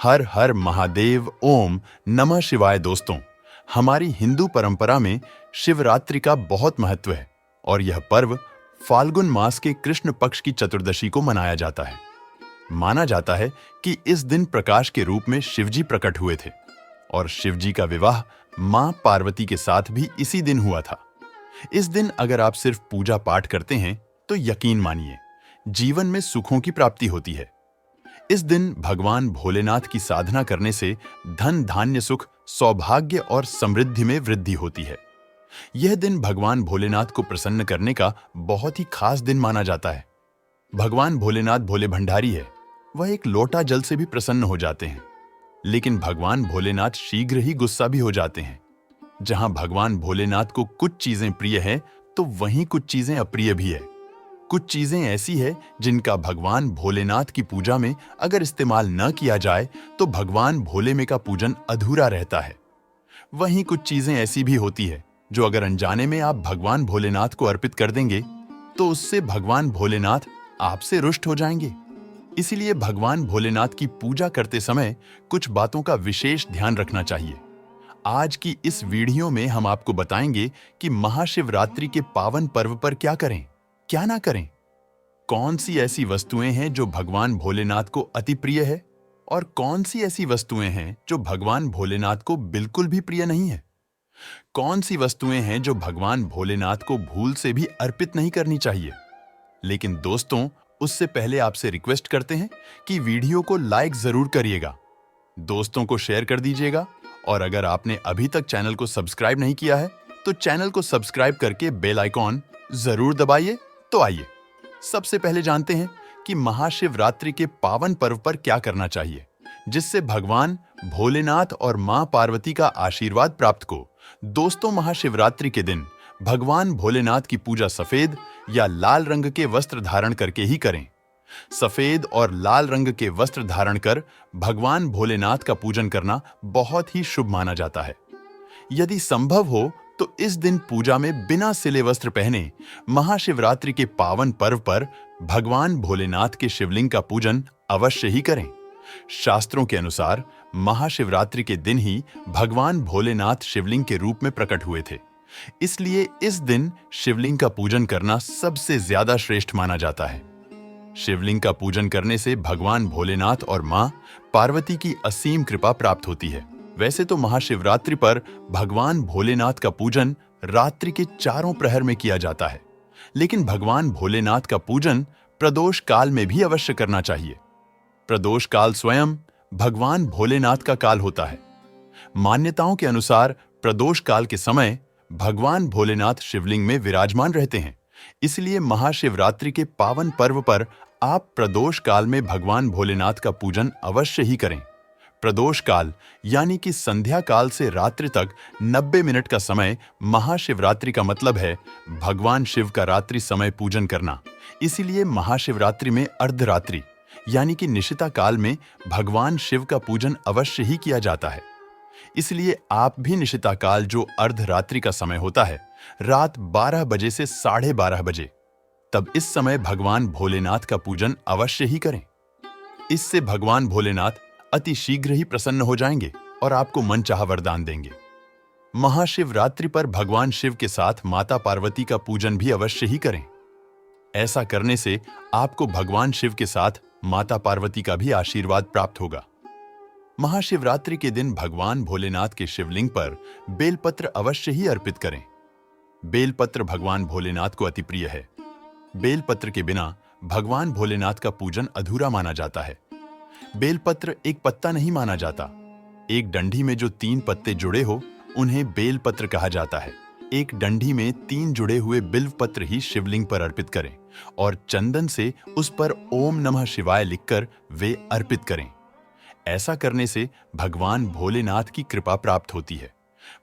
हर हर महादेव ओम नमः शिवाय। दोस्तों, हमारी हिंदू परंपरा में शिवरात्रि का बहुत महत्व है और यह पर्व फाल्गुन मास के कृष्ण पक्ष की चतुर्दशी को मनाया जाता है। माना जाता है कि इस दिन प्रकाश के रूप में शिवजी प्रकट हुए थे और शिवजी का विवाह मां पार्वती के साथ भी इसी दिन हुआ था। इस दिन अगर आप सिर्फ पूजा पाठ करते हैं तो यकीन मानिए, जीवन में सुखों की प्राप्ति होती है। इस दिन भगवान भोलेनाथ की साधना करने से धन धान्य सुख सौभाग्य और समृद्धि में वृद्धि होती है। यह दिन भगवान भोलेनाथ को प्रसन्न करने का बहुत ही खास दिन माना जाता है। भगवान भोलेनाथ भोले भंडारी है, वह एक लोटा जल से भी प्रसन्न हो जाते हैं। लेकिन भगवान भोलेनाथ शीघ्र ही गुस्सा भी हो जाते हैं। जहां भगवान भोलेनाथ को कुछ चीजें प्रिय है तो वहीं कुछ चीजें अप्रिय भी है। कुछ चीजें ऐसी है जिनका भगवान भोलेनाथ की पूजा में अगर इस्तेमाल न किया जाए तो भगवान भोले में का पूजन अधूरा रहता है। वहीं कुछ चीजें ऐसी भी होती है जो अगर अनजाने में आप भगवान भोलेनाथ को अर्पित कर देंगे तो उससे भगवान भोलेनाथ आपसे रुष्ट हो जाएंगे। इसीलिए भगवान भोलेनाथ की पूजा करते समय कुछ बातों का विशेष ध्यान रखना चाहिए। आज की इस वीडियो में हम आपको बताएंगे कि महाशिवरात्रि के पावन पर्व पर क्या करें, क्या ना करें। कौन सी ऐसी वस्तुएं हैं जो भगवान भोलेनाथ को अति प्रिय है और कौन सी ऐसी वस्तुएं हैं जो भगवान भोलेनाथ को बिल्कुल भी प्रिय नहीं है। कौन सी वस्तुएं हैं जो भगवान भोलेनाथ को भूल से भी अर्पित नहीं करनी चाहिए। लेकिन दोस्तों, उससे पहले आपसे रिक्वेस्ट करते हैं कि वीडियो को लाइक जरूर करिएगा, दोस्तों को शेयर कर दीजिएगा और अगर आपने अभी तक चैनल को सब्सक्राइब नहीं किया है तो चैनल को सब्सक्राइब करके बेल आइकॉन जरूर दबाइए। तो आइए सबसे पहले जानते हैं कि महाशिवरात्रि के पावन पर्व पर क्या करना चाहिए जिससे भगवान भोलेनाथ और मां पार्वती का आशीर्वाद प्राप्त हो। दोस्तों, महाशिवरात्रि के दिन भगवान भोलेनाथ की पूजा सफेद या लाल रंग के वस्त्र धारण करके ही करें। सफेद और लाल रंग के वस्त्र धारण कर भगवान भोलेनाथ का पूजन करना बहुत ही शुभ माना जाता है। यदि संभव हो तो इस दिन पूजा में बिना सिले वस्त्र पहने महाशिवरात्रि के पावन पर्व पर भगवान भोलेनाथ के शिवलिंग का पूजन अवश्य ही करें। शास्त्रों के अनुसार महाशिवरात्रि के दिन ही भगवान भोलेनाथ शिवलिंग के रूप में प्रकट हुए थे, इसलिए इस दिन शिवलिंग का पूजन करना सबसे ज्यादा श्रेष्ठ माना जाता है। शिवलिंग का पूजन करने से भगवान भोलेनाथ और मां पार्वती की असीम कृपा प्राप्त होती है। वैसे तो महाशिवरात्रि पर भगवान भोलेनाथ का पूजन रात्रि के चारों प्रहर में किया जाता है, लेकिन भगवान भोलेनाथ का पूजन प्रदोष काल में भी अवश्य करना चाहिए। प्रदोष काल स्वयं भगवान भोलेनाथ का काल होता है। मान्यताओं के अनुसार प्रदोष काल के समय भगवान भोलेनाथ शिवलिंग में विराजमान रहते हैं, इसलिए महाशिवरात्रि के पावन पर्व पर आप प्रदोष काल में भगवान भोलेनाथ का पूजन अवश्य ही करें। प्रदोष काल यानी कि संध्या काल से रात्रि तक 90 मिनट का समय महाशिवरात्रि का मतलब है भगवान शिव का रात्रि समय पूजन करना। इसीलिए महाशिवरात्रि में अर्धरात्रि यानी कि निशिता काल में भगवान शिव का पूजन अवश्य ही किया जाता है। इसलिए आप भी निशिता काल जो अर्धरात्रि का समय होता है, रात 12 बजे से 12:30 बजे, तब इस समय भगवान भोलेनाथ का पूजन अवश्य ही करें। इससे भगवान भोलेनाथ अति शीघ्र ही प्रसन्न हो जाएंगे और आपको मनचाहा वरदान देंगे। महाशिवरात्रि पर भगवान शिव के साथ माता पार्वती का पूजन भी अवश्य ही करें। ऐसा करने से आपको भगवान शिव के साथ माता पार्वती का भी आशीर्वाद प्राप्त होगा। महाशिवरात्रि के दिन भगवान भोलेनाथ के शिवलिंग पर बेलपत्र अवश्य ही अर्पित करें। बेलपत्र भगवान भोलेनाथ को अति प्रिय है। बेलपत्र के बिना भगवान भोलेनाथ का पूजन अधूरा माना जाता है। बेलपत्र एक पत्ता नहीं माना जाता। एक डंडी में जो 3 पत्ते जुड़े हो उन्हें बेलपत्र कहा जाता है। एक डंडी में 3 जुड़े हुए बिल्व पत्र ही शिवलिंग पर अर्पित करें और चंदन से उस पर ओम नमः शिवाय लिखकर वे अर्पित करें। ऐसा करने से भगवान भोलेनाथ की कृपा प्राप्त होती है।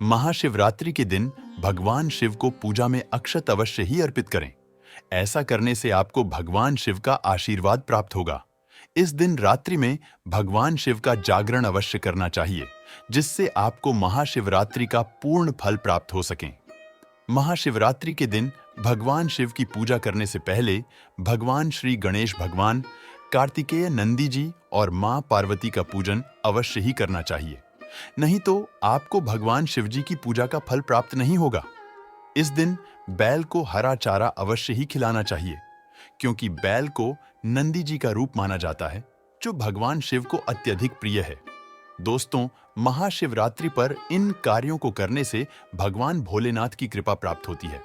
महाशिवरात्रि के दिन भगवान शिव को पूजा में अक्षत अवश्य ही अर्पित करें। ऐसा करने से आपको भगवान शिव का आशीर्वाद प्राप्त होगा। इस दिन रात्रि में भगवान शिव का जागरण अवश्य करना चाहिए, जिससे आपको महाशिवरात्रि का पूर्ण फल प्राप्त हो सके। महाशिवरात्रि के दिन भगवान शिव की पूजा करने से पहले भगवान श्री गणेश भगवान कार्तिकेय नंदी जी और मां पार्वती का पूजन अवश्य ही करना चाहिए, नहीं तो आपको भगवान शिव जी की पूजा का फल प्राप्त नहीं होगा। इस दिन बैल को हरा चारा अवश्य ही खिलाना चाहिए, क्योंकि बैल को नंदी जी का रूप माना जाता है, जो भगवान शिव को अत्यधिक प्रिय है। दोस्तों, महाशिवरात्रि पर इन कार्यों को करने से भगवान भोलेनाथ की कृपा प्राप्त होती है।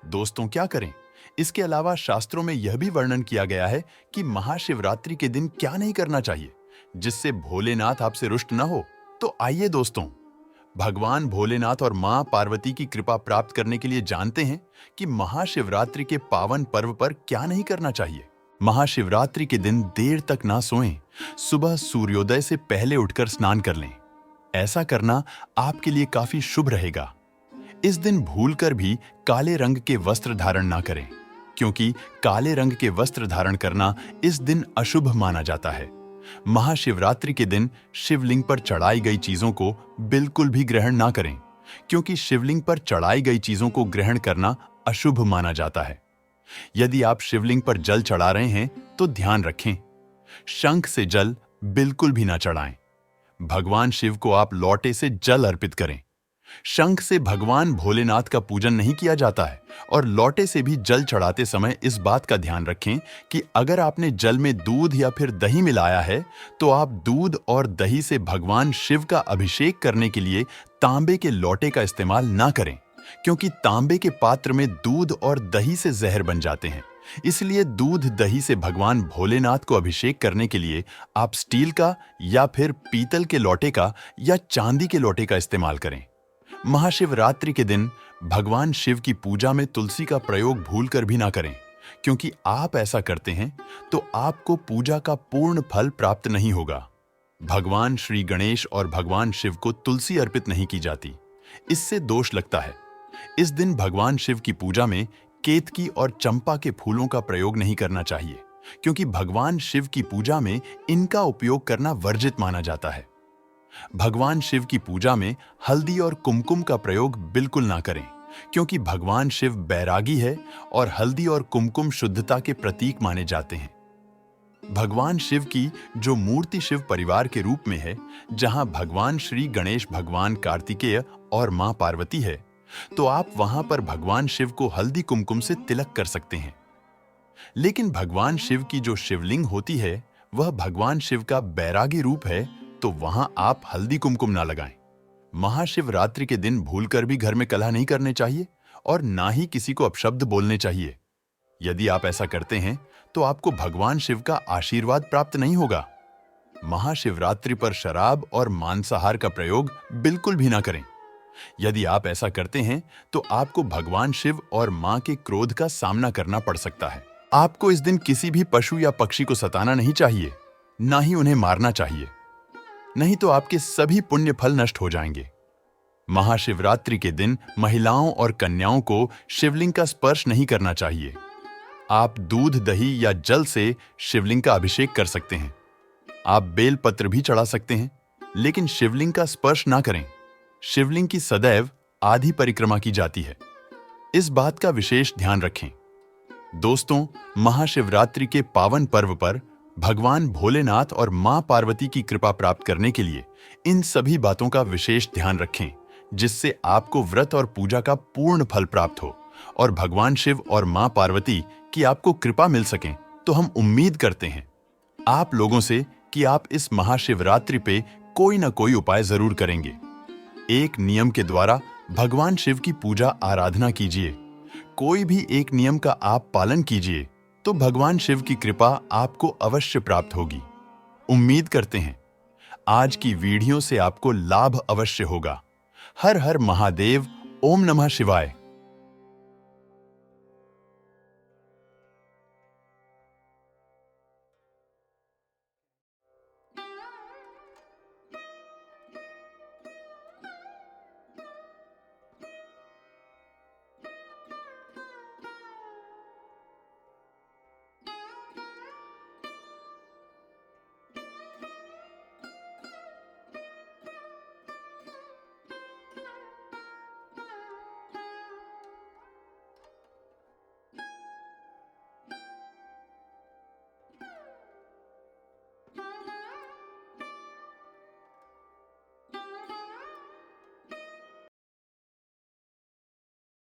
दोस्तों, क्या करें? इसके अलावा शास्त्रों में यह भी वर्णन किया गया है कि महाशिवरात्रि के दिन क्या नहीं करना चाहिए, जिससे भोलेनाथ आपसे रुष्ट न हो। तो आइए दोस्तों, भगवान भोलेनाथ और मां पार्वती की कृपा प्राप्त करने के लिए जानते हैं कि महाशिवरात्रि के पावन पर्व पर क्या नहीं करना चाहिए। महाशिवरात्रि के दिन देर तक ना सोएं, सुबह सूर्योदय से पहले उठकर स्नान कर लें। ऐसा करना आपके लिए काफी शुभ रहेगा। इस दिन भूलकर भी काले रंग के वस्त्र धारण ना करें, क्योंकि काले रंग के वस्त्र धारण करना इस दिन अशुभ माना जाता है। महाशिवरात्रि के दिन शिवलिंग पर चढ़ाई गई चीजों को बिल्कुल भी ग्रहण ना करें, क्योंकि शिवलिंग पर चढ़ाई गई चीजों को ग्रहण करना अशुभ माना जाता है। यदि आप शिवलिंग पर जल चढ़ा रहे हैं तो ध्यान रखें, शंख से जल बिल्कुल भी ना चढ़ाएं। भगवान शिव को आप लोटे से जल अर्पित करें। शंख से भगवान भोलेनाथ का पूजन नहीं किया जाता है, और लोटे से भी जल चढ़ाते समय इस बात का ध्यान रखें कि अगर आपने जल में दूध या फिर दही मिलाया है तो आप दूध और दही से भगवान शिव का अभिषेक करने के लिए तांबे के लोटे का इस्तेमाल ना करें, क्योंकि तांबे के पात्र में दूध और दही से जहर बन जाते हैं। इसलिए दूध दही से भगवान भोलेनाथ को अभिषेक करने के लिए आप स्टील का या फिर पीतल के लोटे का या चांदी के लोटे का इस्तेमाल करें। महाशिवरात्रि के दिन भगवान शिव की पूजा में तुलसी का प्रयोग भूलकर भी ना करें, क्योंकि आप ऐसा करते हैं तो आपको पूजा का पूर्ण फल प्राप्त नहीं होगा। भगवान श्री गणेश और भगवान शिव को तुलसी अर्पित नहीं की जाती, इससे दोष लगता है। इस दिन भगवान शिव की पूजा में केतकी और चंपा के फूलों का प्रयोग नहीं करना चाहिए, क्योंकि भगवान शिव की पूजा में इनका उपयोग करना वर्जित माना जाता है। भगवान शिव की पूजा में हल्दी और कुमकुम का प्रयोग बिल्कुल ना करें, क्योंकि भगवान शिव बैरागी है और हल्दी और कुमकुम शुद्धता के प्रतीक माने जाते हैं। भगवान शिव की जो मूर्ति शिव परिवार के रूप में है, जहां भगवान श्री गणेश, भगवान कार्तिकेय और मां पार्वती है, तो आप वहां पर भगवान शिव को हल्दी कुमकुम से तिलक कर सकते हैं। लेकिन भगवान शिव की जो शिवलिंग होती है वह भगवान शिव का बैरागी रूप है, तो वहां आप हल्दी कुमकुम ना लगाएं। महाशिवरात्रि के दिन भूलकर भी घर में कलह नहीं करने चाहिए और ना ही किसी को अपशब्द बोलने चाहिए। यदि आप ऐसा करते हैं तो आपको भगवान शिव का आशीर्वाद प्राप्त नहीं होगा। महाशिवरात्रि पर शराब और मांसाहार का प्रयोग बिल्कुल भी ना करें। यदि आप ऐसा करते हैं तो आपको भगवान शिव और मां के क्रोध का सामना करना पड़ सकता है। आपको इस दिन किसी भी पशु या पक्षी को सताना नहीं चाहिए, ना ही उन्हें मारना चाहिए, नहीं तो आपके सभी पुण्य फल नष्ट हो जाएंगे। महाशिवरात्रि के दिन महिलाओं और कन्याओं को शिवलिंग का स्पर्श नहीं करना चाहिए। आप दूध, दही या जल से शिवलिंग का अभिषेक कर सकते हैं। आप बेलपत्र भी चढ़ा सकते हैं, लेकिन शिवलिंग का स्पर्श ना करें। शिवलिंग की सदैव आधी परिक्रमा की जाती है, इस बात का विशेष ध्यान रखें। दोस्तों, महाशिवरात्रि के पावन पर्व पर भगवान भोलेनाथ और मां पार्वती की कृपा प्राप्त करने के लिए इन सभी बातों का विशेष ध्यान रखें, जिससे आपको व्रत और पूजा का पूर्ण फल प्राप्त हो और भगवान शिव और मां पार्वती की आपको कृपा मिल सके। तो हम उम्मीद करते हैं आप लोगों से कि आप इस महाशिवरात्रि पे कोई ना कोई उपाय जरूर करेंगे। एक नियम के द्वारा भगवान शिव की पूजा आराधना कीजिए। कोई भी एक नियम का आप पालन कीजिए तो भगवान शिव की कृपा आपको अवश्य प्राप्त होगी। उम्मीद करते हैं आज की वीडियो से आपको लाभ अवश्य होगा। हर हर महादेव। ओम नमः शिवाय।